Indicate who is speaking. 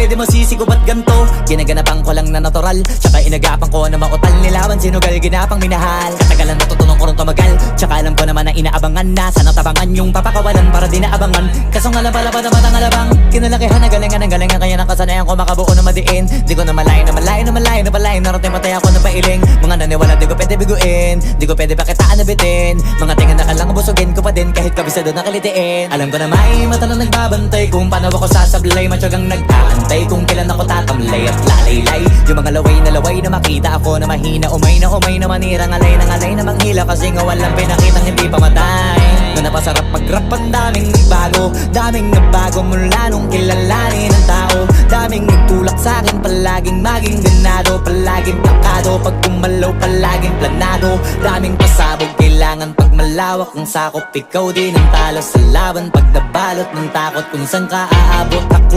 Speaker 1: di mo sisigo ba't ganto? Ginaganapan ko lang na natural, tsaka inagapan ko na mautal. Nilawan sinugal, ginapang minahal. Katagalan natutunan ko rin tumagal, tsaka alam ko naman na inaabangan na sana tabangan yung papakawalan para di naabangan. Kaso nga lang pala pa naman ang alabang kinalakihan na galingan kaya nakasanayan ko makabuo na madiin. Di ko na malayo na malayo na malayo na palayo. Narating patay ako na pailing. Mga naniwala di ko pwede biguin, di ko pwede pakitaan na bitin. Mga tingan na kalang busugin ko pa din kahit kabisado na kalitiin. Alam ko na may mata na nagbabantay kung paano ako sasablay. Matyagang nag-aantay kung kailan ako tatamlay at lalaylay. Yung mga laway na makita ako na mahina. Umay na manira, ngalay na manghila. Kasi nga walang pinakitang hindi pamatay. Na napasarap mag-rap ang daming nagbago mula nung kilalanin ang tao. Daming nagtulak sa'kin, palaging maging ganado. Palaging plakado, pag kumalaw palaging planado. Daming pasabog, kailangan pag malawak ang sakop. Ikaw din ang talo sa laban pag nabalot ng takot kung saan ka aabot. Ako